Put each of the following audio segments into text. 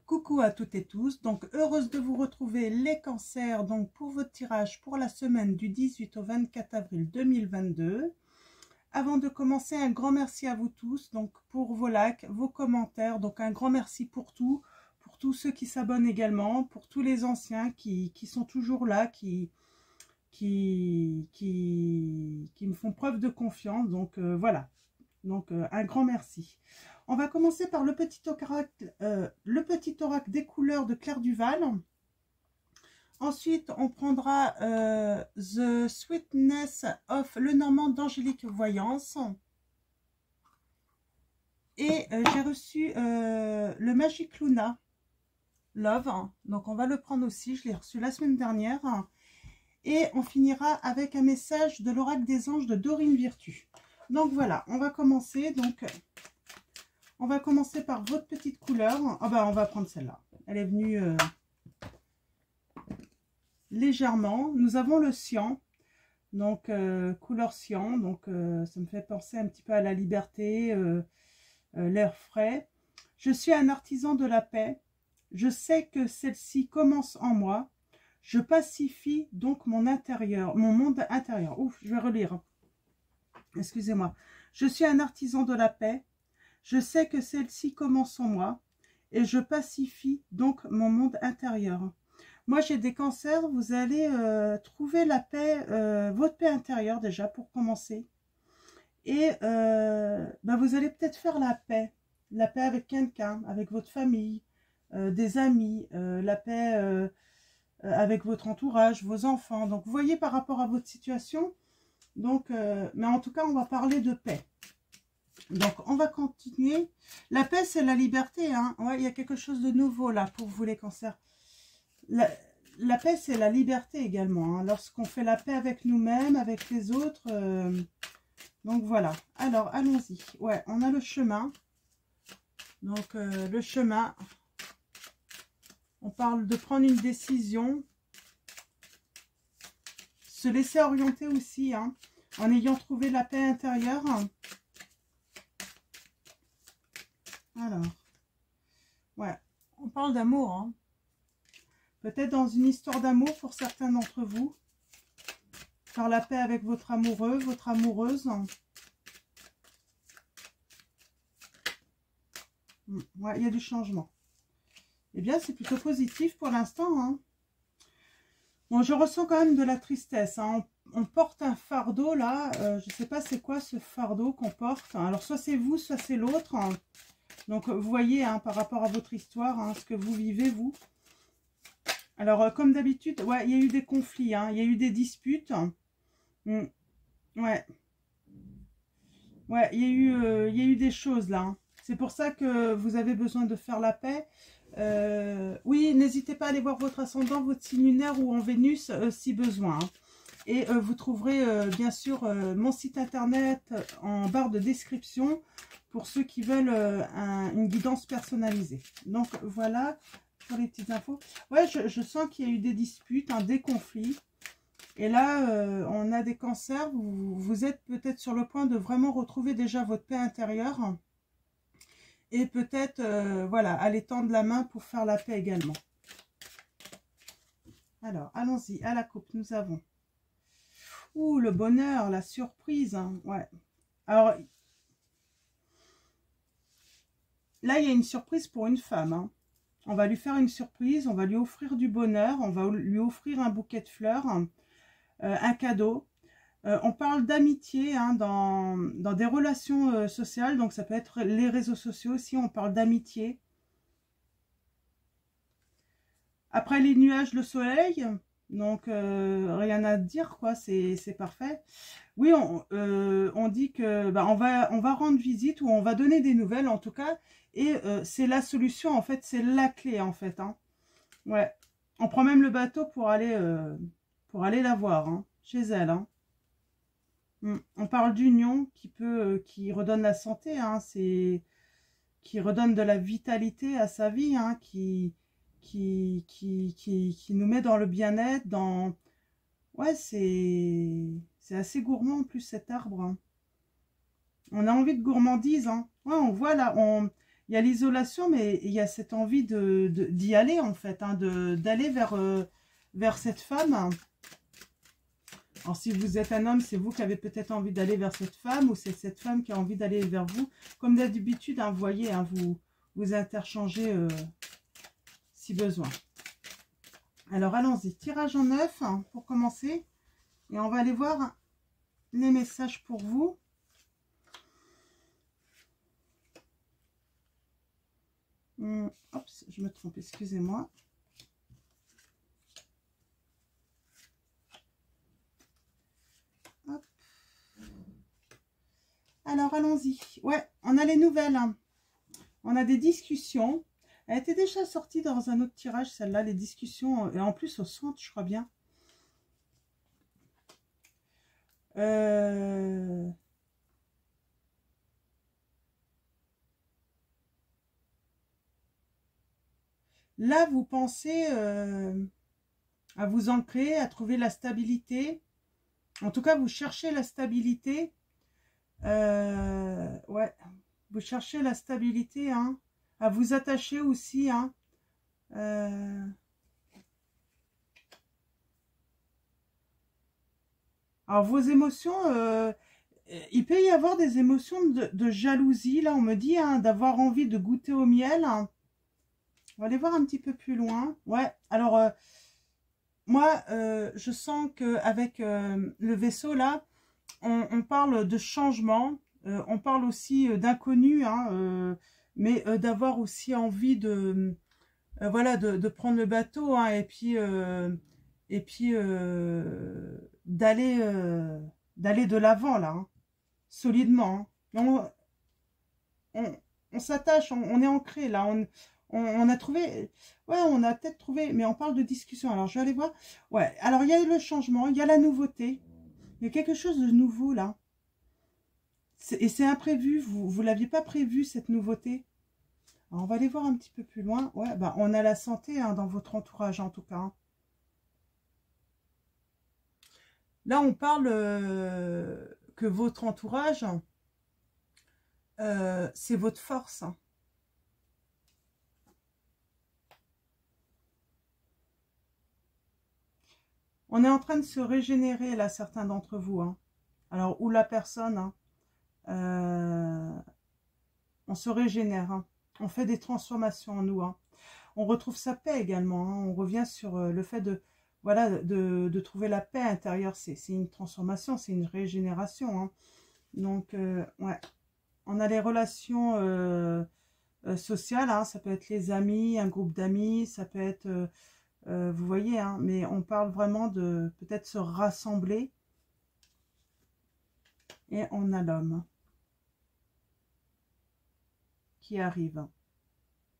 Coucou à toutes et tous, donc heureuse de vous retrouver les cancers donc pour votre tirage pour la semaine du 18 au 24 avril 2022. Avant de commencer, un grand merci à vous tous donc pour vos likes, vos commentaires, donc un grand merci pour tous ceux qui s'abonnent également, pour tous les anciens qui sont toujours là, qui me font preuve de confiance, donc voilà, donc un grand merci. On va commencer par le petit oracle des couleurs de Claire Duval. Ensuite, on prendra The Sweetness of Lenormand d'Angélique Voyance. Et j'ai reçu le Magic Luna Love. Donc, on va le prendre aussi. Je l'ai reçu la semaine dernière. Et on finira avec un message de l'oracle des anges de Dorine Virtue. Donc, voilà. On va commencer. Donc, on va commencer par votre petite couleur. Ah bah, on va prendre celle-là. Elle est venue légèrement. Nous avons le cyan. Donc, couleur cyan. Donc, ça me fait penser un petit peu à la liberté, l'air frais. Je suis un artisan de la paix. Je sais que celle-ci commence en moi. Je pacifie donc mon intérieur, mon monde intérieur. Ouf, je vais relire. Excusez-moi. Je suis un artisan de la paix. Je sais que celle-ci commence en moi et je pacifie donc mon monde intérieur. Moi, j'ai des cancers. Vous allez trouver la paix, votre paix intérieure déjà pour commencer. Et vous allez peut-être faire la paix avec quelqu'un, avec votre famille, des amis, la paix avec votre entourage, vos enfants. Donc, vous voyez par rapport à votre situation. Donc, mais en tout cas, on va parler de paix. Donc, on va continuer. La paix, c'est la liberté. Hein. Ouais, il y a quelque chose de nouveau là pour vous les cancers. La paix, c'est la liberté également. Hein. Lorsqu'on fait la paix avec nous-mêmes, avec les autres. Donc, voilà. Alors, allons-y. Ouais, on a le chemin. Donc, le chemin. On parle de prendre une décision. Se laisser orienter aussi. Hein, en ayant trouvé la paix intérieure. Alors, ouais, on parle d'amour. Hein. Peut-être dans une histoire d'amour pour certains d'entre vous. Faire la paix avec votre amoureux, votre amoureuse. Ouais, il y a du changement. Eh bien, c'est plutôt positif pour l'instant. Hein. Bon, je ressens quand même de la tristesse. Hein. On porte un fardeau là. Je ne sais pas c'est quoi ce fardeau qu'on porte. Alors, soit c'est vous, soit c'est l'autre. Hein. Donc, vous voyez, hein, par rapport à votre histoire, hein, ce que vous vivez, vous. Alors, comme d'habitude, ouais, il y a eu des conflits, hein, il y a eu des disputes. Ouais. Ouais, il y a eu des choses, là. Hein. C'est pour ça que vous avez besoin de faire la paix. Oui, n'hésitez pas à aller voir votre ascendant, votre signe lunaire ou en Vénus, si besoin. Hein. Et vous trouverez, bien sûr, mon site internet en barre de description pour ceux qui veulent une guidance personnalisée. Donc, voilà pour les petites infos. Ouais, je sens qu'il y a eu des disputes, hein, des conflits. Et là, on a des cancers. Vous êtes peut-être sur le point de vraiment retrouver déjà votre paix intérieure. Et peut-être, voilà, aller tendre la main pour faire la paix également. Alors, allons-y. À la coupe, nous avons... Ouh, le bonheur, la surprise. Hein, ouais. Alors... Là, il y a une surprise pour une femme. Hein. On va lui faire une surprise, on va lui offrir du bonheur, on va lui offrir un bouquet de fleurs, un cadeau. On parle d'amitié hein, dans des relations sociales, donc ça peut être les réseaux sociaux aussi, on parle d'amitié. Après les nuages, le soleil, donc rien à dire, quoi, c'est parfait. Oui, on dit que on va rendre visite ou on va donner des nouvelles en tout cas. Et c'est la solution, en fait, c'est la clé, en fait. Hein. Ouais, on prend même le bateau pour aller la voir, hein, chez elle. Hein. On parle d'union qui redonne la santé, hein, qui redonne de la vitalité à sa vie, hein, qui nous met dans le bien-être, dans... Ouais, c'est assez gourmand en plus cet arbre. Hein. On a envie de gourmandise. Hein. Ouais, on voit là, il y a l'isolation, mais il y a cette envie d'y aller, en fait, hein, d'aller vers cette femme. Alors, si vous êtes un homme, c'est vous qui avez peut-être envie d'aller vers cette femme, ou c'est cette femme qui a envie d'aller vers vous. Comme d'habitude, hein, vous voyez, hein, vous interchangez si besoin. Alors, allons-y. Tirage en 9 hein, pour commencer. Et on va aller voir les messages pour vous. Oups, je me trompe, excusez-moi. Alors, allons-y. Ouais, on a les nouvelles. Hein. On a des discussions. Elle était déjà sortie dans un autre tirage, celle-là, les discussions. Et en plus, au centre, je crois bien. Là, vous pensez à vous ancrer, à trouver la stabilité. En tout cas, vous cherchez la stabilité. Ouais, vous cherchez la stabilité, hein, à vous attacher aussi, hein. Alors, vos émotions, il peut y avoir des émotions de jalousie, là, on me dit, hein, d'avoir envie de goûter au miel. Hein. On va aller voir un petit peu plus loin. Ouais, alors, moi, je sens qu'avec le vaisseau, là, on parle de changement, on parle aussi d'inconnu, hein, mais d'avoir aussi envie voilà, de prendre le bateau, hein, et puis d'aller de l'avant, là, hein, solidement. Hein. On s'attache, on est ancré, là, on a trouvé, ouais, on a peut-être trouvé, mais on parle de discussion, alors je vais aller voir. Ouais, alors il y a le changement, il y a la nouveauté, il y a quelque chose de nouveau, là. Et c'est imprévu, vous ne l'aviez pas prévu, cette nouveauté. Alors, on va aller voir un petit peu plus loin. Ouais, bah, on a la santé hein, dans votre entourage, en tout cas. Hein. Là, on parle que votre entourage, c'est votre force. Hein. On est en train de se régénérer, là, certains d'entre vous. Hein. Alors, ou la personne, hein, on se régénère. Hein. On fait des transformations en nous. Hein. On retrouve sa paix également. Hein. On revient sur le fait voilà, de trouver la paix intérieure. C'est une transformation, c'est une régénération. Hein. Donc, ouais. On a les relations sociales. Hein. Ça peut être les amis, un groupe d'amis. Ça peut être, vous voyez, hein, mais on parle vraiment de peut-être se rassembler. Et on a l'homme qui arrive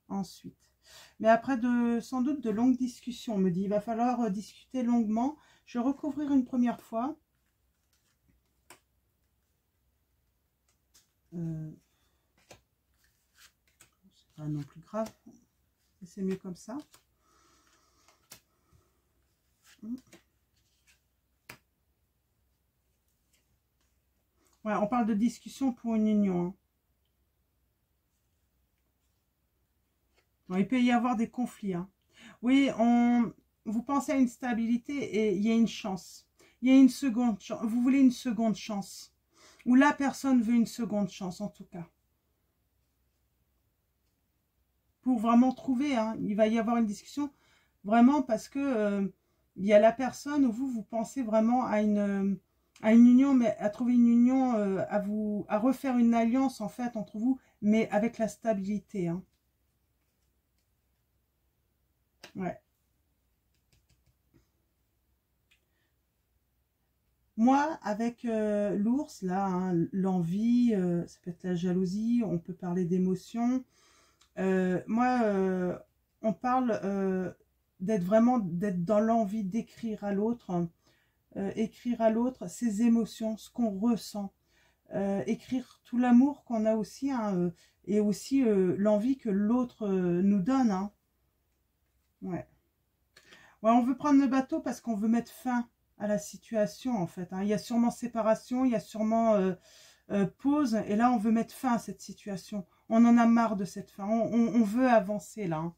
ensuite. Mais après sans doute de longues discussions, on me dit, il va falloir discuter longuement. Je vais recouvrir une première fois. C'est pas non plus grave. C'est mieux comme ça. Ouais, on parle de discussion pour une union. Hein. Bon, il peut y avoir des conflits. Hein. Oui, vous pensez à une stabilité et il y a une chance. Il y a une seconde chance. Vous voulez une seconde chance. Ou la personne veut une seconde chance, en tout cas. Pour vraiment trouver, hein, il va y avoir une discussion, vraiment parce que il y a la personne où vous pensez vraiment à une union, mais à trouver une union, à refaire une alliance, en fait, entre vous, mais avec la stabilité. Hein. Ouais. Moi, avec l'ours, là, hein, l'envie, ça peut être la jalousie, on peut parler d'émotions. Moi, on parle d'être dans l'envie d'écrire à l'autre, écrire à l'autre ses émotions, ce qu'on ressent, écrire tout l'amour qu'on a aussi, hein, et aussi l'envie que l'autre nous donne. Hein. Ouais. Ouais, on veut prendre le bateau parce qu'on veut mettre fin à la situation, en fait. Hein. Il y a sûrement séparation, il y a sûrement pause, et là, on veut mettre fin à cette situation. On en a marre de cette fin. On veut avancer là. Hein.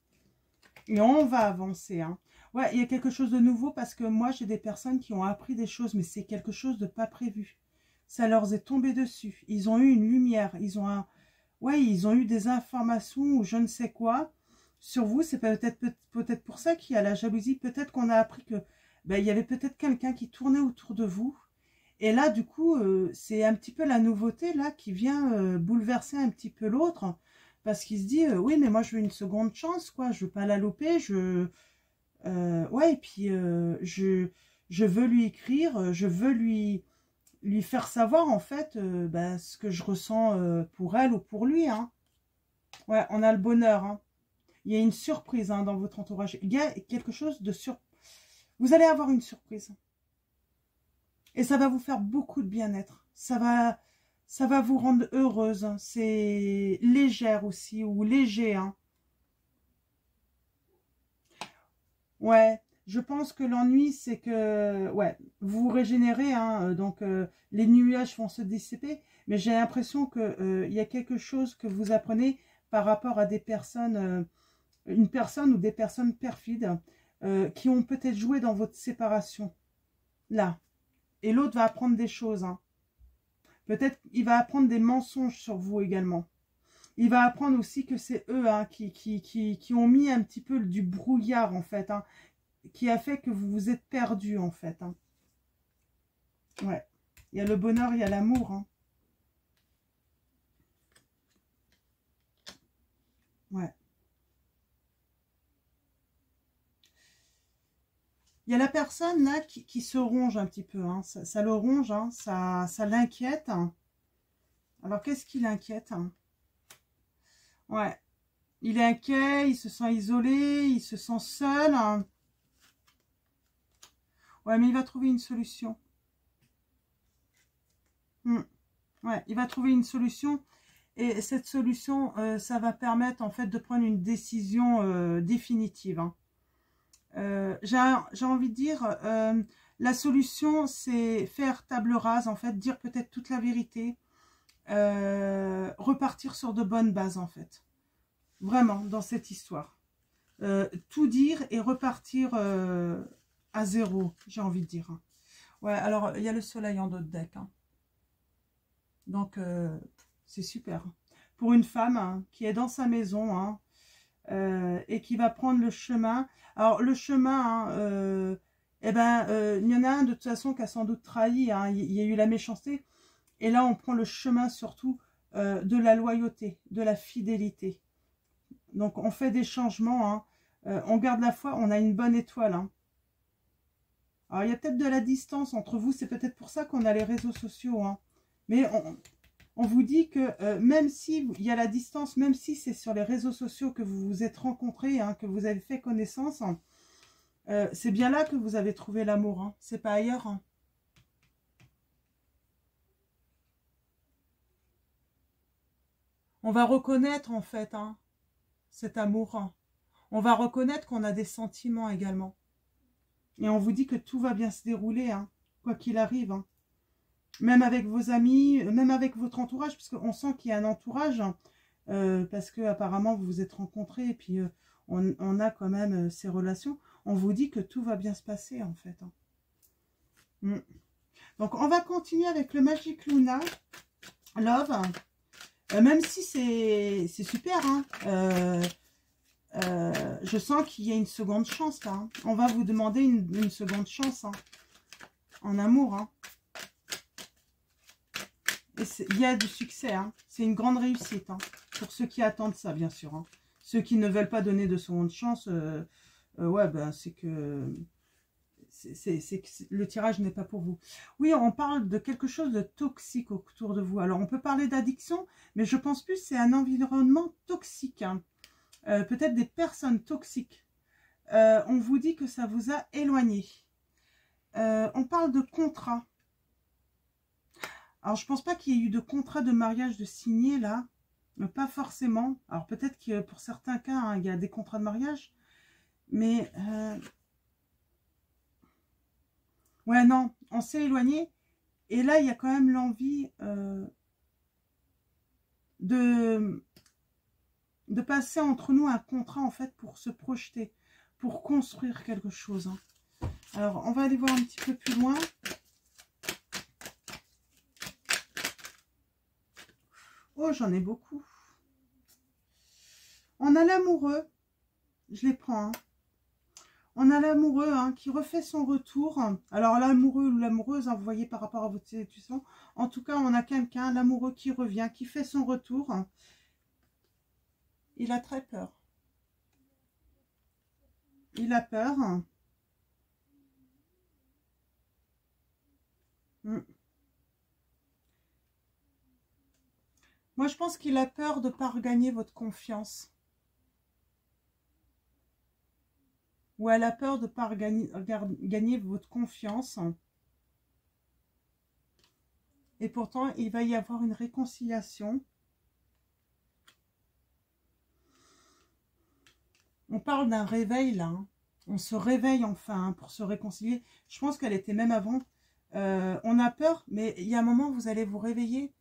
Et on va avancer. Hein. Ouais, il y a quelque chose de nouveau parce que moi, j'ai des personnes qui ont appris des choses, mais c'est quelque chose de pas prévu. Ça leur est tombé dessus. Ils ont eu une lumière. Ils ont ouais, ils ont eu des informations ou je ne sais quoi sur vous. C'est peut-être pour ça qu'il y a la jalousie. Peut-être qu'on a appris que ben, il y avait peut-être quelqu'un qui tournait autour de vous. Et là, du coup, c'est un petit peu la nouveauté là qui vient bouleverser un petit peu l'autre. Parce qu'il se dit, oui, mais moi, je veux une seconde chance, quoi. Je veux pas la louper. Ouais, et puis, je veux lui écrire. Je veux lui faire savoir, en fait, bah, ce que je ressens pour elle ou pour lui. Hein. Ouais, on a le bonheur. Hein. Il y a une surprise hein, dans votre entourage. Il y a quelque chose de Vous allez avoir une surprise. Et ça va vous faire beaucoup de bien-être. Ça va vous rendre heureuse. Hein. C'est légère aussi, ou léger. Hein. Ouais, je pense que l'ennui, c'est que ouais, vous vous régénérez. Hein, donc, les nuages vont se dissiper. Mais j'ai l'impression qu'il y a quelque chose que vous apprenez par rapport à des personnes, une personne ou des personnes perfides qui ont peut-être joué dans votre séparation. Là. Et l'autre va apprendre des choses. Hein. Peut-être qu'il va apprendre des mensonges sur vous également. Il va apprendre aussi que c'est eux hein, qui ont mis un petit peu du brouillard en fait. Hein, qui a fait que vous vous êtes perdu en fait. Hein. Ouais. Il y a le bonheur, il y a l'amour. Hein. Ouais. Il y a la personne là qui se ronge un petit peu. Hein. Ça le ronge, hein. Ça l'inquiète. Hein. Alors, qu'est-ce qui l'inquiète hein? Ouais. Il est inquiet, il se sent isolé, il se sent seul. Hein. Ouais, mais il va trouver une solution. Ouais, il va trouver une solution. Et cette solution, ça va permettre en fait de prendre une décision définitive. Hein. J'ai envie de dire, la solution, c'est faire table rase, en fait, dire peut-être toute la vérité, repartir sur de bonnes bases, en fait. Vraiment, dans cette histoire. Tout dire et repartir à zéro, j'ai envie de dire. Hein. Ouais, alors, il y a le soleil en dos de deck. Hein. Donc, c'est super. Pour une femme hein, qui est dans sa maison hein, et qui va prendre le chemin. Alors, le chemin, hein, eh ben, il y en a un de toute façon qui a sans doute trahi. Hein, il y a eu la méchanceté. Et là, on prend le chemin surtout de la loyauté, de la fidélité. Donc, on fait des changements. Hein, on garde la foi. On a une bonne étoile. Hein. Alors, il y a peut-être de la distance entre vous. C'est peut-être pour ça qu'on a les réseaux sociaux. Hein. Mais on vous dit que même si il y a la distance, même si c'est sur les réseaux sociaux que vous vous êtes rencontrés, hein, que vous avez fait connaissance, hein, c'est bien là que vous avez trouvé l'amour. Hein, c'est pas ailleurs. Hein. On va reconnaître en fait hein, cet amour. Hein. On va reconnaître qu'on a des sentiments également. Et on vous dit que tout va bien se dérouler, hein, quoi qu'il arrive. Hein. Même avec vos amis, même avec votre entourage, parce qu'on sent qu'il y a un entourage, parce que apparemment vous vous êtes rencontrés, et puis on a quand même ces relations. On vous dit que tout va bien se passer, en fait. Hein. Mm. Donc, on va continuer avec le Magic Luna Love, même si c'est super, hein, je sens qu'il y a une seconde chance, là. Hein. On va vous demander une seconde chance, hein, en amour, hein. Il y a du succès, hein. C'est une grande réussite, hein, pour ceux qui attendent ça, bien sûr. Hein. Ceux qui ne veulent pas donner de seconde chance, ouais, ben, c'est que le tirage n'est pas pour vous. Oui, on parle de quelque chose de toxique autour de vous. Alors, on peut parler d'addiction, mais je pense plus c'est un environnement toxique. Hein. Peut-être des personnes toxiques. On vous dit que ça vous a éloigné. On parle de contrat. Alors, je pense pas qu'il y ait eu de contrat de mariage de signé, là. Pas forcément. Alors, peut-être que pour certains cas, hein, il y a des contrats de mariage. Mais, ouais, non, on s'est éloigné. Et là, il y a quand même l'envie de de passer entre nous un contrat, en fait, pour se projeter, pour construire quelque chose. Hein. Alors, on va aller voir un petit peu plus loin. Oh, j'en ai beaucoup. On a l'amoureux. Je les prends. Hein. On a l'amoureux hein, qui refait son retour. Alors, l'amoureux ou l'amoureuse, hein, vous voyez par rapport à votre situation. En tout cas, on a quelqu'un, l'amoureux qui revient, qui fait son retour. Il a très peur. Il a peur. Moi, je pense qu'il a peur de ne pas regagner votre confiance. Ou elle a peur de ne pas gagner votre confiance. Et pourtant, il va y avoir une réconciliation. On parle d'un réveil, là. Hein. On se réveille enfin hein, pour se réconcilier. Je pense qu'elle était même avant. On a peur, mais il y a un moment, vous allez vous réveiller.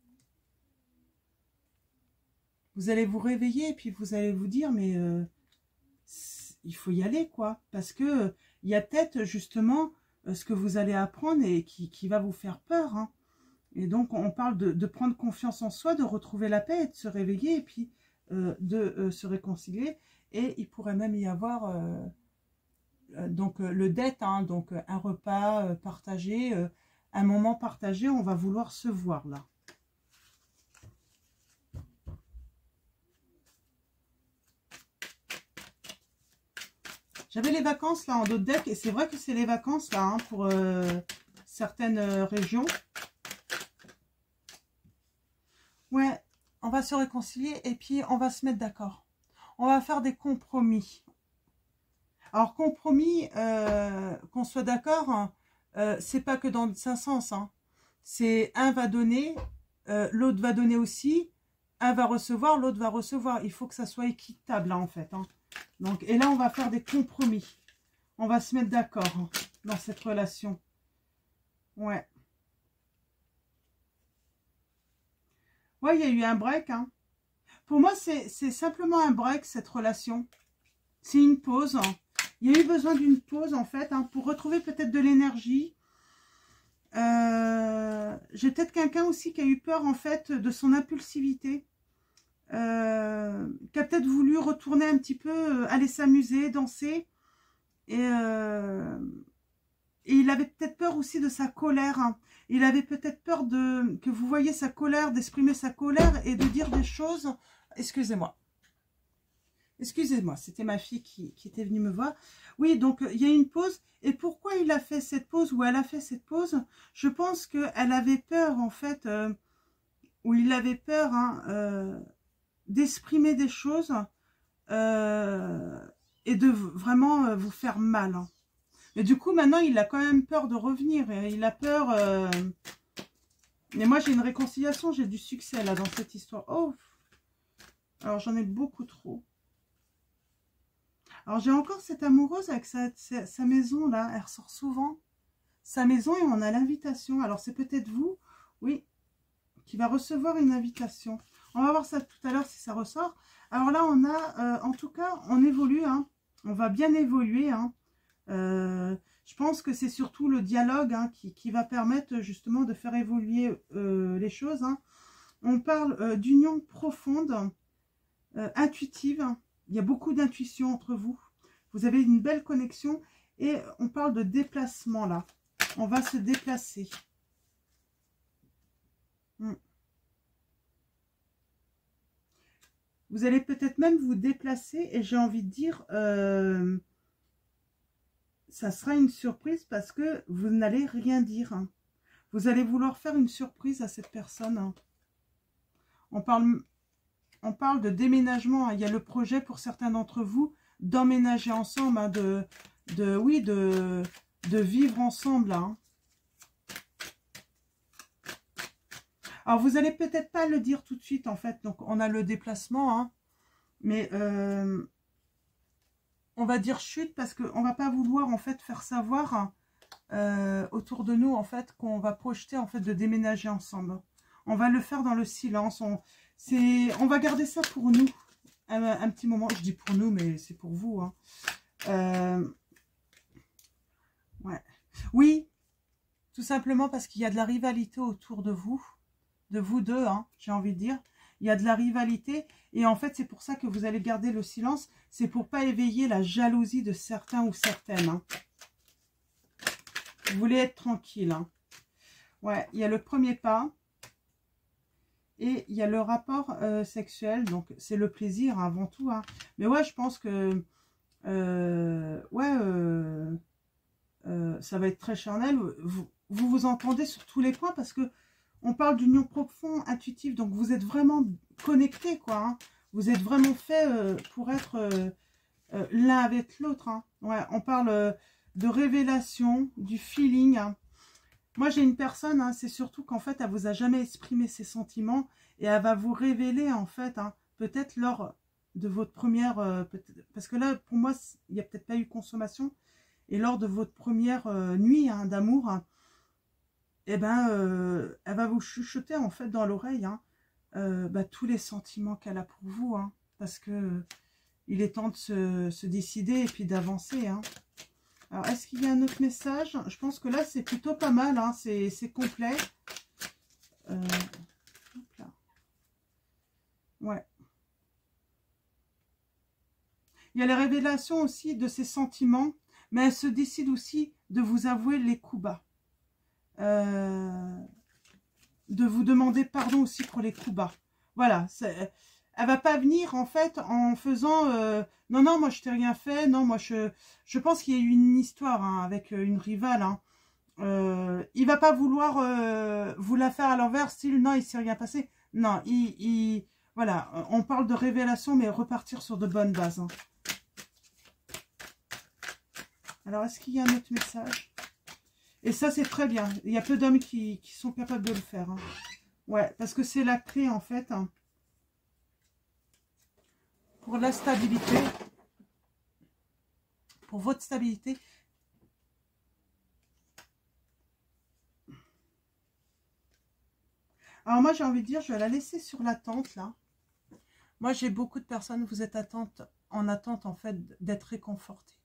Vous allez vous réveiller et puis vous allez vous dire, mais il faut y aller, quoi. Parce que il y a peut-être justement ce que vous allez apprendre et qui va vous faire peur. Hein. Et donc, on parle de prendre confiance en soi, de retrouver la paix et de se réveiller et puis de se réconcilier. Et il pourrait même y avoir donc le date, hein, donc un repas partagé, un moment partagé, on va vouloir se voir là. J'avais les vacances là en d'autres decks et c'est vrai que c'est les vacances là hein, pour certaines régions. Ouais, on va se réconcilier et puis on va se mettre d'accord. On va faire des compromis. Alors compromis, qu'on soit d'accord, hein, c'est pas que dans un sens. Hein. C'est un va donner, l'autre va donner aussi, un va recevoir, l'autre va recevoir. Il faut que ça soit équitable là en fait. Hein. Donc, et là, on va faire des compromis. On va se mettre d'accord hein, dans cette relation. Ouais. Ouais, il y a eu un break. Hein. Pour moi, c'est simplement un break, cette relation. C'est une pause. Hein. Il y a eu besoin d'une pause, en fait, hein, pour retrouver peut-être de l'énergie. J'ai peut-être quelqu'un aussi qui a eu peur, en fait, de son impulsivité. Qui a peut-être voulu retourner un petit peu, aller s'amuser, danser. Et il avait peut-être peur aussi de sa colère. Hein. Il avait peut-être peur que vous voyez sa colère, d'exprimer sa colère et de dire des choses. Excusez-moi. Excusez-moi, c'était ma fille qui était venue me voir. Oui, donc il y a une pause. Et pourquoi il a fait cette pause ou elle a fait cette pause? Je pense qu'elle avait peur, en fait, ou il avait peur hein, d'exprimer des choses et de vraiment vous faire mal. Hein. Mais du coup, maintenant, il a quand même peur de revenir. Il a peur... Mais moi, j'ai une réconciliation, j'ai du succès là dans cette histoire. Oh, alors j'en ai beaucoup trop. Alors j'ai encore cette amoureuse avec sa maison là, elle ressort souvent. Sa maison et on a l'invitation. Alors c'est peut-être vous, oui, qui va recevoir une invitation. On va voir ça tout à l'heure si ça ressort. Alors là on a, en tout cas, on évolue. Hein. On va bien évoluer. Hein. Je pense que c'est surtout le dialogue hein, qui va permettre justement de faire évoluer les choses. Hein. On parle d'union profonde, intuitive. Il y a beaucoup d'intuition entre vous. Vous avez une belle connexion et on parle de déplacement là. On va se déplacer. Vous allez peut-être même vous déplacer et j'ai envie de dire, ça sera une surprise parce que vous n'allez rien dire. Hein. Vous allez vouloir faire une surprise à cette personne. Hein. On parle de déménagement. Hein. Il y a le projet pour certains d'entre vous d'emménager ensemble, hein, de vivre ensemble. Hein. Alors, vous allez peut-être pas le dire tout de suite, en fait. Donc, on a le déplacement, hein, mais on va dire chute parce qu'on va pas vouloir, en fait, faire savoir autour de nous, en fait, qu'on va projeter, en fait, de déménager ensemble. On va le faire dans le silence. On va garder ça pour nous. un petit moment. Je dis pour nous, mais c'est pour vous. Hein. Ouais. Oui, tout simplement parce qu'il y a de la rivalité autour de vous deux, hein, j'ai envie de dire. Il y a de la rivalité et en fait, c'est pour ça que vous allez garder le silence. C'est pour pas éveiller la jalousie de certains ou certaines. Hein. Vous voulez être tranquille. Hein. Ouais, il y a le premier pas. Et il y a le rapport sexuel, donc c'est le plaisir hein, avant tout. Hein. Mais ouais, je pense que ça va être très charnel. Vous entendez sur tous les points parce que on parle d'union profonde, intuitive, donc vous êtes vraiment connectés, quoi. Hein. Vous êtes vraiment fait pour être l'un avec l'autre. Hein. Ouais, on parle de révélation, du feeling. Hein. Moi, j'ai une personne, hein, c'est surtout qu'en fait, elle vous a jamais exprimé ses sentiments et elle va vous révéler, en fait, hein, peut-être lors de votre première... parce que là, pour moi, il n'y a peut-être pas eu consommation. Et lors de votre première nuit hein, d'amour, hein, eh ben, elle va vous chuchoter, en fait, dans l'oreille, hein, tous les sentiments qu'elle a pour vous. Hein, parce que il est temps de se décider et puis d'avancer, hein. Alors, est-ce qu'il y a un autre message? Je pense que là, c'est plutôt pas mal. Hein, c'est complet. Hop là. Ouais. Il y a les révélations aussi de ses sentiments. Mais elle se décide aussi de vous avouer les coups bas. De vous demander pardon aussi pour les coups bas. Voilà. Elle va pas venir en fait en faisant non non moi je t'ai rien fait, non moi je pense qu'il y a eu une histoire hein, avec une rivale. Hein. Il va pas vouloir vous la faire à l'envers, style non il s'est rien passé. Non voilà on parle de révélation mais repartir sur de bonnes bases. Hein. Alors est-ce qu'il y a un autre message? Et ça c'est très bien. Il y a peu d'hommes qui sont capables de le faire. Hein. Ouais parce que c'est la clé en fait. Hein. Pour la stabilité, pour votre stabilité. Alors moi j'ai envie de dire, je vais la laisser sur l'attente là. Moi j'ai beaucoup de personnes, vous êtes en attente en fait d'être réconfortées.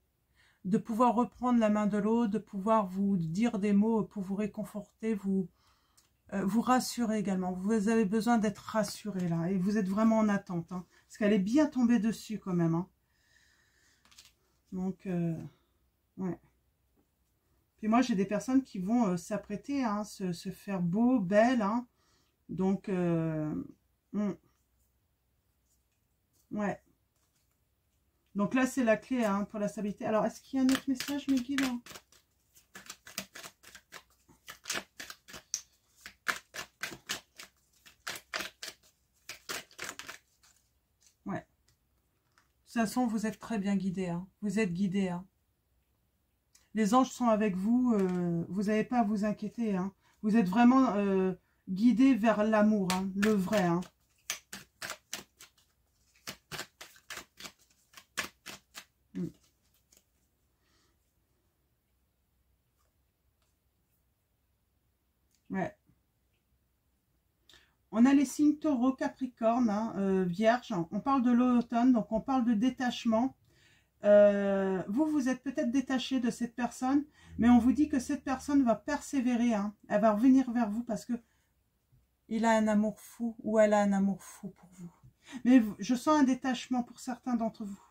De pouvoir reprendre la main de l'autre, de pouvoir vous dire des mots pour vous réconforter, vous rassurer également. Vous avez besoin d'être rassuré là et vous êtes vraiment en attente. Hein, parce qu'elle est bien tombée dessus quand même. Hein. Donc, ouais. Puis moi, j'ai des personnes qui vont s'apprêter, hein, se faire beau, belle. Hein. Donc, ouais. Donc là, c'est la clé hein, pour la stabilité. Alors, est-ce qu'il y a un autre message, mes guides? Ouais. De toute façon, vous êtes très bien guidés. Hein. Vous êtes guidés. Hein. Les anges sont avec vous. Vous n'avez pas à vous inquiéter. Hein. Vous êtes vraiment guidés vers l'amour, hein, le vrai. Hein. Ouais. On a les signes taureau, capricorne, hein, vierge. On parle de l'automne, donc on parle de détachement. Vous êtes peut-être détaché de cette personne, mais on vous dit que cette personne va persévérer. Hein. Elle va revenir vers vous parce que il a un amour fou ou elle a un amour fou pour vous. Mais je sens un détachement pour certains d'entre vous.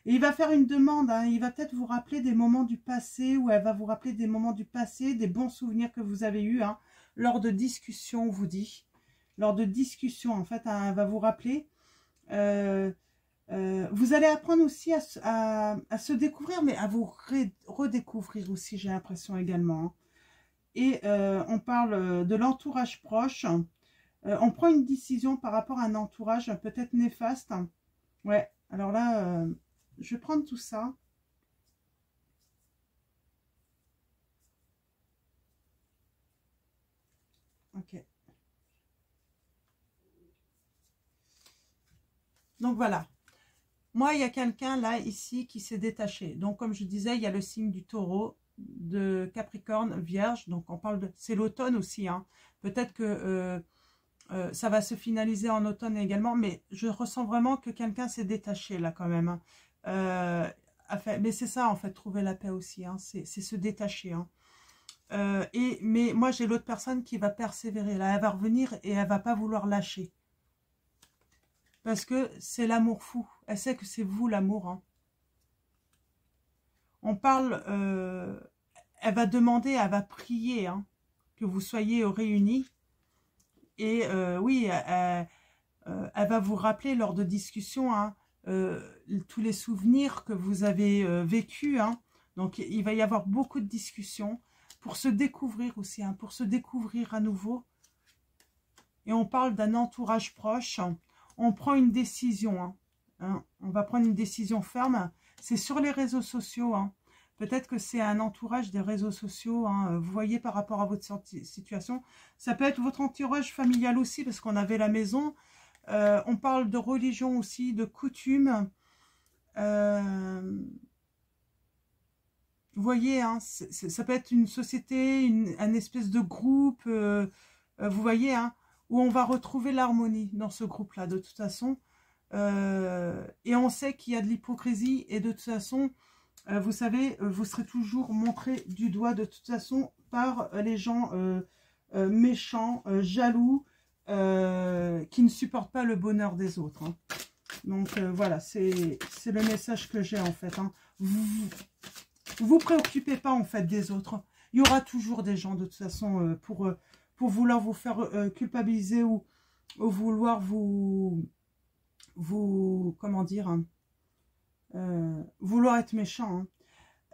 Et il va faire une demande, hein, il va peut-être vous rappeler des moments du passé, ou elle va vous rappeler des moments du passé, des bons souvenirs que vous avez eus, hein, lors de discussions, on vous dit. Lors de discussions, en fait, hein, elle va vous rappeler. Vous allez apprendre aussi à se découvrir, mais à vous redécouvrir aussi, j'ai l'impression également. Hein. Et on parle de l'entourage proche. On prend une décision par rapport à un entourage peut-être néfaste. Ouais, alors là... je vais prendre tout ça. Ok. Donc voilà. Moi, il y a quelqu'un là, ici, qui s'est détaché. Donc, comme je disais, il y a le signe du taureau, de Capricorne, Vierge. Donc, on parle de... c'est l'automne aussi. Hein. Peut-être que Ça va se finaliser en automne également, mais je ressens vraiment que quelqu'un s'est détaché là quand même. Mais c'est ça en fait, trouver la paix aussi, hein, c'est se détacher. Hein. Mais moi j'ai l'autre personne qui va persévérer, là elle va revenir et elle va pas vouloir lâcher. Parce que c'est l'amour fou, elle sait que c'est vous l'amour. Hein. On parle, elle va demander, elle va prier hein, que vous soyez réunis. Et oui, elle va vous rappeler lors de discussions hein, tous les souvenirs que vous avez vécus. Hein. Donc, il va y avoir beaucoup de discussions pour se découvrir aussi, hein, pour se découvrir à nouveau. Et on parle d'un entourage proche. On prend une décision. Hein. On va prendre une décision ferme. C'est sur les réseaux sociaux. Hein. Peut-être que c'est un entourage des réseaux sociaux, hein, vous voyez, par rapport à votre situation. Ça peut être votre entourage familial aussi, parce qu'on avait la maison. On parle de religion aussi, de coutumes. Vous voyez, hein, ça peut être une société, un espèce de groupe, vous voyez, hein, où on va retrouver l'harmonie dans ce groupe-là, de toute façon. Et on sait qu'il y a de l'hypocrisie, et de toute façon... vous savez, vous serez toujours montré du doigt de toute façon par les gens méchants, jaloux, qui ne supportent pas le bonheur des autres. Hein. Donc voilà, c'est le message que j'ai en fait. Hein. Vous préoccupez pas en fait des autres. Il y aura toujours des gens de toute façon pour vouloir vous faire culpabiliser ou vouloir vous comment dire hein, vouloir être méchant.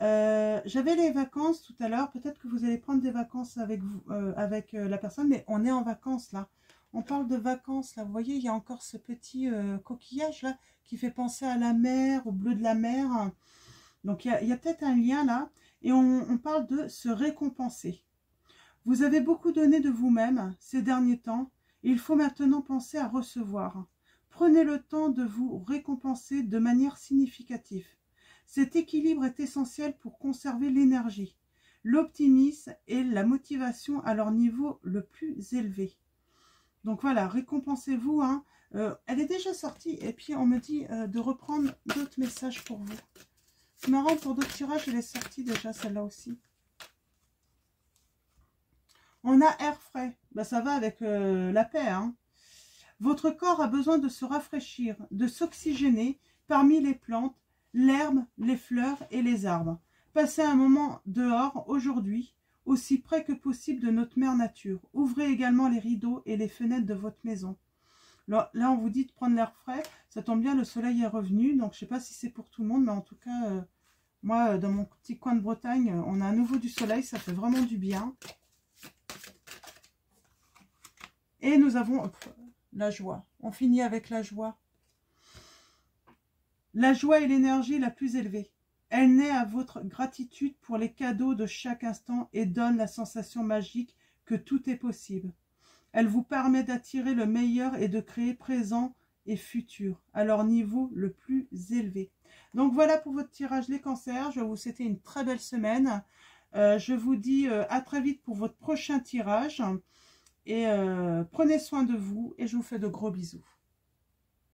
Hein. J'avais les vacances tout à l'heure. Peut-être que vous allez prendre des vacances avec vous, avec la personne, mais on est en vacances là. On parle de vacances là. Vous voyez, il y a encore ce petit coquillage là qui fait penser à la mer, au bleu de la mer. Donc il y a peut-être un lien là. Et on parle de se récompenser. Vous avez beaucoup donné de vous-même ces derniers temps. Et il faut maintenant penser à recevoir. Prenez le temps de vous récompenser de manière significative. Cet équilibre est essentiel pour conserver l'énergie, l'optimisme et la motivation à leur niveau le plus élevé. Donc voilà, récompensez-vous. Hein. Elle est déjà sortie et puis on me dit de reprendre d'autres messages pour vous. C'est marrant, pour d'autres tirages, elle est sortie déjà, celle-là aussi. On a air frais. Ben, ça va avec la paix, hein. Votre corps a besoin de se rafraîchir, de s'oxygéner parmi les plantes, l'herbe, les fleurs et les arbres. Passez un moment dehors aujourd'hui, aussi près que possible de notre mère nature. Ouvrez également les rideaux et les fenêtres de votre maison. Là, on vous dit de prendre l'air frais. Ça tombe bien, le soleil est revenu. Donc, je ne sais pas si c'est pour tout le monde, mais en tout cas, moi, dans mon petit coin de Bretagne, on a à nouveau du soleil. Ça fait vraiment du bien. Et nous avons... la joie. On finit avec la joie. La joie est l'énergie la plus élevée. Elle naît à votre gratitude pour les cadeaux de chaque instant et donne la sensation magique que tout est possible. Elle vous permet d'attirer le meilleur et de créer présent et futur à leur niveau le plus élevé. Donc voilà pour votre tirage les cancers. Je vais vous souhaiter une très belle semaine. Je vous dis à très vite pour votre prochain tirage. Et prenez soin de vous et je vous fais de gros bisous.